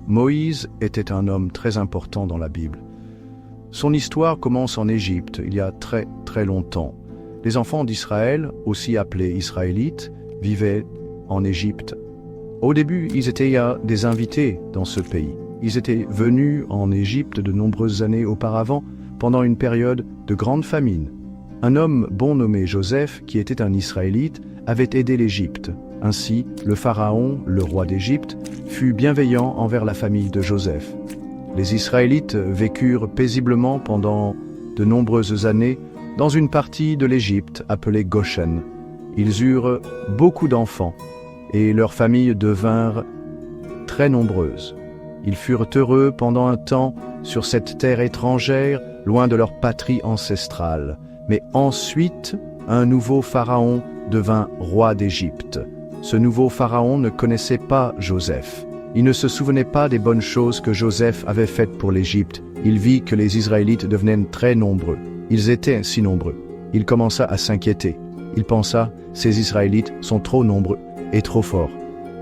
Moïse était un homme très important dans la Bible. Son histoire commence en Égypte, il y a très très longtemps. Les enfants d'Israël, aussi appelés Israélites, vivaient en Égypte. Au début, ils étaient des invités dans ce pays. Ils étaient venus en Égypte de nombreuses années auparavant, pendant une période de grande famine. Un homme bon nommé Joseph, qui était un Israélite, avait aidé l'Égypte. Ainsi, le pharaon, le roi d'Égypte, fut bienveillant envers la famille de Joseph. Les Israélites vécurent paisiblement pendant de nombreuses années dans une partie de l'Égypte appelée Goshen. Ils eurent beaucoup d'enfants et leurs familles devinrent très nombreuses. Ils furent heureux pendant un temps sur cette terre étrangère, loin de leur patrie ancestrale. Mais ensuite, un nouveau pharaon devint roi d'Égypte. Ce nouveau pharaon ne connaissait pas Joseph. Il ne se souvenait pas des bonnes choses que Joseph avait faites pour l'Égypte. Il vit que les Israélites devenaient très nombreux. Ils étaient si nombreux. Il commença à s'inquiéter. Il pensa, ces Israélites sont trop nombreux et trop forts.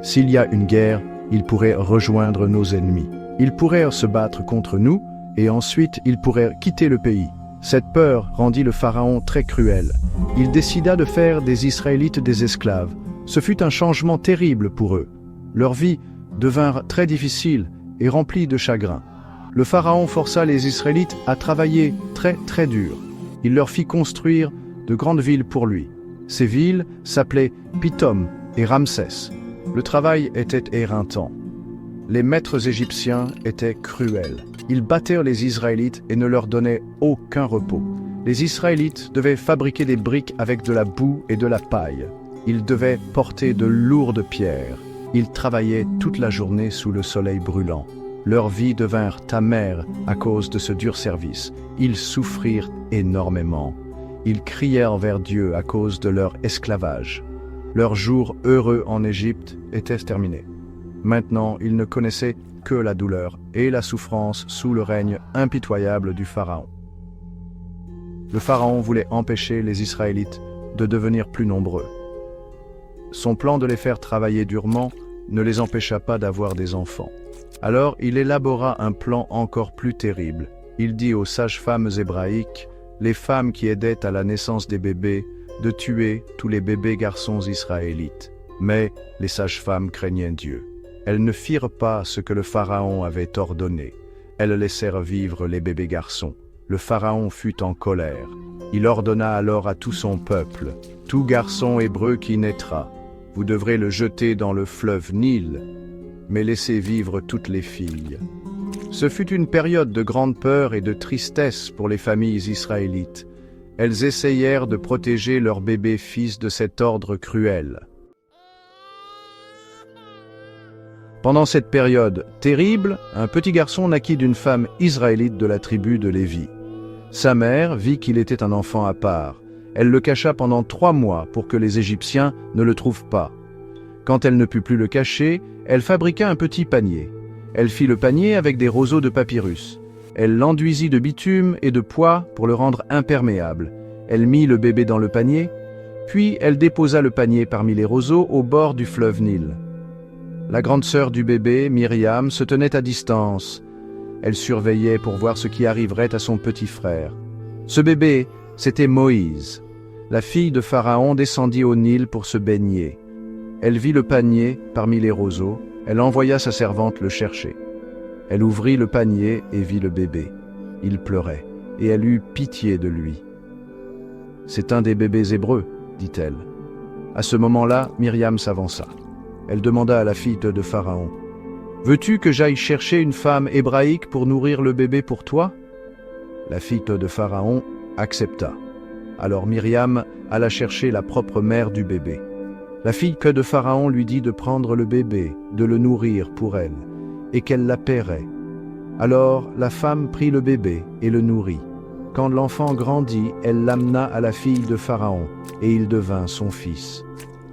S'il y a une guerre, ils pourraient rejoindre nos ennemis. Ils pourraient se battre contre nous et ensuite ils pourraient quitter le pays. Cette peur rendit le pharaon très cruel. Il décida de faire des Israélites des esclaves. Ce fut un changement terrible pour eux. Leur vie devint très difficile et remplie de chagrin. Le pharaon força les Israélites à travailler très très dur. Il leur fit construire de grandes villes pour lui. Ces villes s'appelaient Pithom et Ramsès. Le travail était éreintant. Les maîtres égyptiens étaient cruels. Ils battirent les Israélites et ne leur donnaient aucun repos. Les Israélites devaient fabriquer des briques avec de la boue et de la paille. Ils devaient porter de lourdes pierres. Ils travaillaient toute la journée sous le soleil brûlant. Leur vie devint amère à cause de ce dur service. Ils souffrirent énormément. Ils crièrent vers Dieu à cause de leur esclavage. Leurs jours heureux en Égypte étaient terminés. Maintenant, ils ne connaissaient que la douleur et la souffrance sous le règne impitoyable du Pharaon. Le Pharaon voulait empêcher les Israélites de devenir plus nombreux. Son plan de les faire travailler durement ne les empêcha pas d'avoir des enfants. Alors il élabora un plan encore plus terrible. Il dit aux sages-femmes hébraïques, les femmes qui aidaient à la naissance des bébés, de tuer tous les bébés garçons israélites. Mais les sages-femmes craignaient Dieu. Elles ne firent pas ce que le Pharaon avait ordonné. Elles laissèrent vivre les bébés garçons. Le Pharaon fut en colère. Il ordonna alors à tout son peuple, « Tout garçon hébreu qui naîtra, vous devrez le jeter dans le fleuve Nil, mais laissez vivre toutes les filles. » Ce fut une période de grande peur et de tristesse pour les familles israélites. Elles essayèrent de protéger leurs bébés fils de cet ordre cruel. Pendant cette période terrible, un petit garçon naquit d'une femme israélite de la tribu de Lévi. Sa mère vit qu'il était un enfant à part. Elle le cacha pendant 3 mois pour que les Égyptiens ne le trouvent pas. Quand elle ne put plus le cacher, elle fabriqua un petit panier. Elle fit le panier avec des roseaux de papyrus. Elle l'enduisit de bitume et de pois pour le rendre imperméable. Elle mit le bébé dans le panier, puis elle déposa le panier parmi les roseaux au bord du fleuve Nil. La grande sœur du bébé, Myriam, se tenait à distance. Elle surveillait pour voir ce qui arriverait à son petit frère. Ce bébé, c'était Moïse. La fille de Pharaon descendit au Nil pour se baigner. Elle vit le panier parmi les roseaux. Elle envoya sa servante le chercher. Elle ouvrit le panier et vit le bébé. Il pleurait, et elle eut pitié de lui. « C'est un des bébés hébreux, dit-elle. À ce moment-là, Myriam s'avança. Elle demanda à la fille de Pharaon, « Veux-tu que j'aille chercher une femme hébraïque pour nourrir le bébé pour toi ?» La fille de Pharaon accepta. Alors Myriam alla chercher la propre mère du bébé. La fille de Pharaon lui dit de prendre le bébé, de le nourrir pour elle, et qu'elle la paierait. Alors la femme prit le bébé et le nourrit. Quand l'enfant grandit, elle l'amena à la fille de Pharaon, et il devint son fils.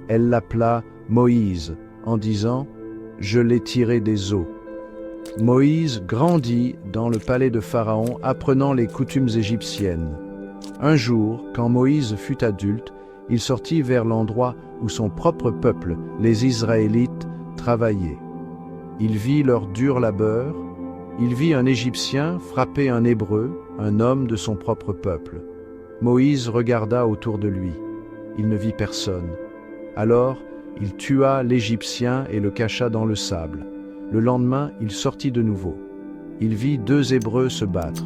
Elle l'appela Moïse, en disant « Je l'ai tiré des eaux ». Moïse grandit dans le palais de Pharaon, apprenant les coutumes égyptiennes. Un jour, quand Moïse fut adulte, il sortit vers l'endroit où son propre peuple, les Israélites, travaillaient. Il vit leur dur labeur, il vit un Égyptien frapper un Hébreu, un homme de son propre peuple. Moïse regarda autour de lui. Il ne vit personne. Alors, il tua l'Égyptien et le cacha dans le sable. Le lendemain, il sortit de nouveau. Il vit 2 Hébreux se battre.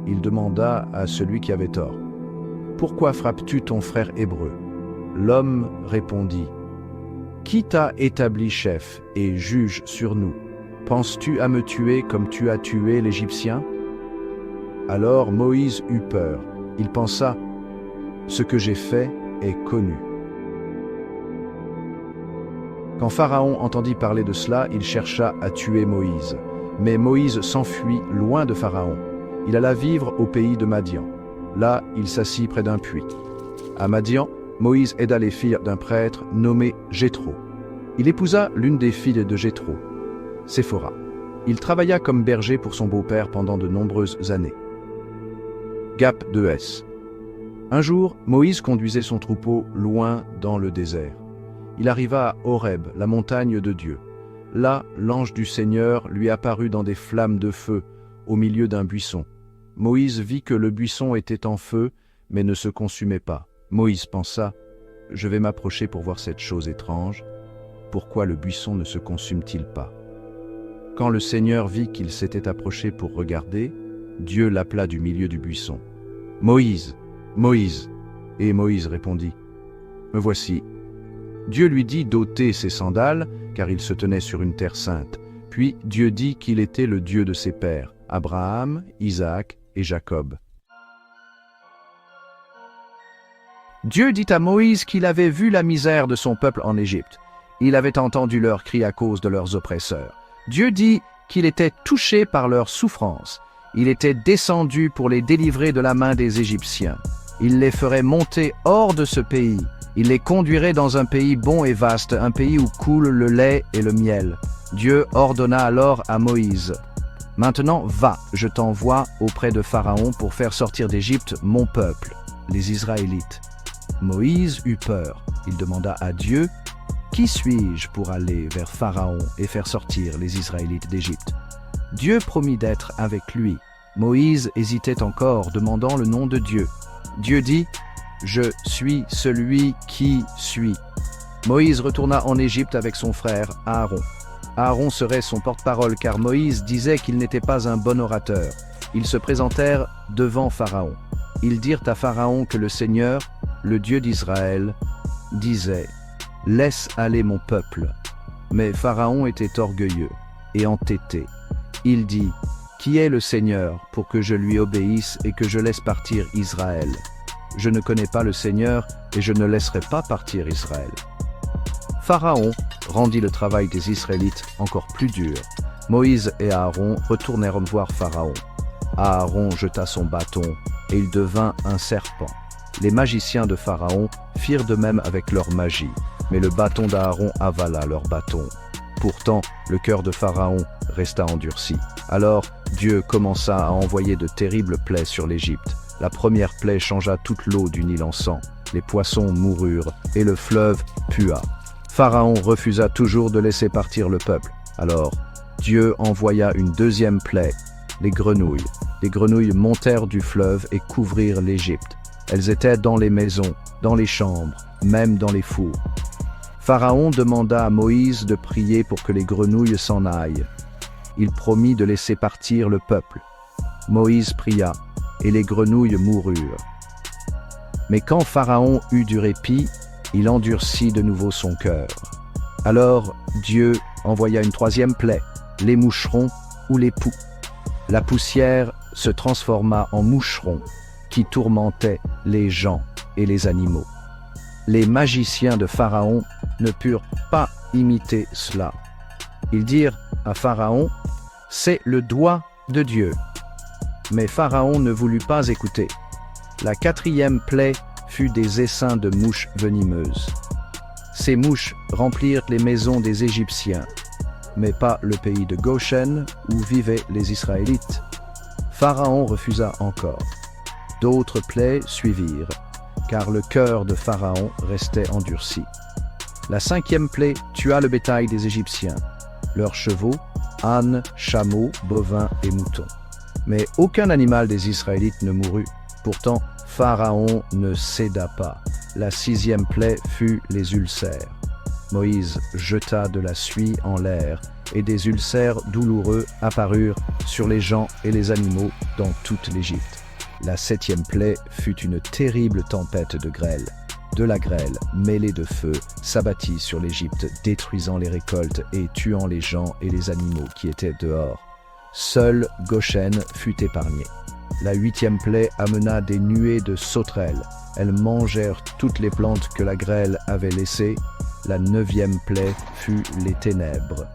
Il demanda à celui qui avait tort: « Pourquoi frappes-tu ton frère hébreu ?» L'homme répondit: « Qui t'a établi chef et juge sur nous? Penses-tu à me tuer comme tu as tué l'Égyptien ?» Alors Moïse eut peur. Il pensa: « Ce que j'ai fait est connu. » Quand Pharaon entendit parler de cela, il chercha à tuer Moïse. Mais Moïse s'enfuit loin de Pharaon. Il alla vivre au pays de Madian. Là, il s'assit près d'un puits. À Madian, Moïse aida les filles d'un prêtre nommé Jéthro. Il épousa l'une des filles de Jéthro, Séphora. Il travailla comme berger pour son beau-père pendant de nombreuses années. Gap 2S. Un jour, Moïse conduisait son troupeau loin dans le désert. Il arriva à Horeb, la montagne de Dieu. Là, l'ange du Seigneur lui apparut dans des flammes de feu, au milieu d'un buisson. Moïse vit que le buisson était en feu, mais ne se consumait pas. Moïse pensa: « Je vais m'approcher pour voir cette chose étrange. Pourquoi le buisson ne se consume-t-il pas ?» Quand le Seigneur vit qu'il s'était approché pour regarder, Dieu l'appela du milieu du buisson. « Moïse, Moïse !» Et Moïse répondit: « Me voici. » Dieu lui dit d'ôter ses sandales, car il se tenait sur une terre sainte. Puis Dieu dit qu'il était le Dieu de ses pères, Abraham, Isaac et Jacob. Dieu dit à Moïse qu'il avait vu la misère de son peuple en Égypte. Il avait entendu leurs cris à cause de leurs oppresseurs. Dieu dit qu'il était touché par leur souffrance. Il était descendu pour les délivrer de la main des Égyptiens. Il les ferait monter hors de ce pays. Il les conduirait dans un pays bon et vaste, un pays où coule le lait et le miel. Dieu ordonna alors à Moïse: « Maintenant, va, je t'envoie auprès de Pharaon pour faire sortir d'Égypte mon peuple, les Israélites. » Moïse eut peur. Il demanda à Dieu: « Qui suis-je pour aller vers Pharaon et faire sortir les Israélites d'Égypte ?» Dieu promit d'être avec lui. Moïse hésitait encore, demandant le nom de Dieu. Dieu dit: « Je suis celui qui suis. » Moïse retourna en Égypte avec son frère Aaron. Aaron serait son porte-parole car Moïse disait qu'il n'était pas un bon orateur. Ils se présentèrent devant Pharaon. Ils dirent à Pharaon que le Seigneur, le Dieu d'Israël, disait: « Laisse aller mon peuple. » Mais Pharaon était orgueilleux et entêté. Il dit: « Qui est le Seigneur pour que je lui obéisse et que je laisse partir Israël ? Je ne connais pas le Seigneur et je ne laisserai pas partir Israël. » Pharaon rendit le travail des Israélites encore plus dur. Moïse et Aaron retournèrent voir Pharaon. Aaron jeta son bâton et il devint un serpent. Les magiciens de Pharaon firent de même avec leur magie, mais le bâton d'Aaron avala leur bâton. Pourtant, le cœur de Pharaon resta endurci. Alors, Dieu commença à envoyer de terribles plaies sur l'Égypte. La première plaie changea toute l'eau du Nil en sang. Les poissons moururent et le fleuve pua. Pharaon refusa toujours de laisser partir le peuple. Alors, Dieu envoya une deuxième plaie, les grenouilles. Les grenouilles montèrent du fleuve et couvrirent l'Égypte. Elles étaient dans les maisons, dans les chambres, même dans les fours. Pharaon demanda à Moïse de prier pour que les grenouilles s'en aillent. Il promit de laisser partir le peuple. Moïse pria, et les grenouilles moururent. Mais quand Pharaon eut du répit, il endurcit de nouveau son cœur. Alors Dieu envoya une troisième plaie, les moucherons ou les poux. La poussière se transforma en moucherons qui tourmentaient les gens et les animaux. Les magiciens de Pharaon ne purent pas imiter cela. Ils dirent à Pharaon: « C'est le doigt de Dieu. » Mais Pharaon ne voulut pas écouter. La quatrième plaie fut des essaims de mouches venimeuses. Ces mouches remplirent les maisons des Égyptiens, mais pas le pays de Goshen où vivaient les Israélites. Pharaon refusa encore. D'autres plaies suivirent, car le cœur de Pharaon restait endurci. La cinquième plaie tua le bétail des Égyptiens, leurs chevaux, ânes, chameaux, bovins et moutons. Mais aucun animal des Israélites ne mourut. Pourtant, Pharaon ne céda pas. La 6e plaie fut les ulcères. Moïse jeta de la suie en l'air, et des ulcères douloureux apparurent sur les gens et les animaux dans toute l'Égypte. La 7e plaie fut une terrible tempête de grêle. De la grêle, mêlée de feu, s'abattit sur l'Égypte, détruisant les récoltes et tuant les gens et les animaux qui étaient dehors. Seule Goshen fut épargnée. La 8e plaie amena des nuées de sauterelles. Elles mangèrent toutes les plantes que la grêle avait laissées. La 9e plaie fut les ténèbres.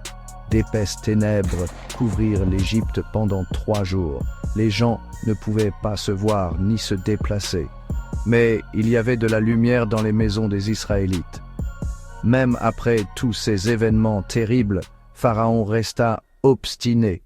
D'épaisses ténèbres couvrirent l'Égypte pendant 3 jours. Les gens ne pouvaient pas se voir ni se déplacer. Mais il y avait de la lumière dans les maisons des Israélites. Même après tous ces événements terribles, Pharaon resta obstiné.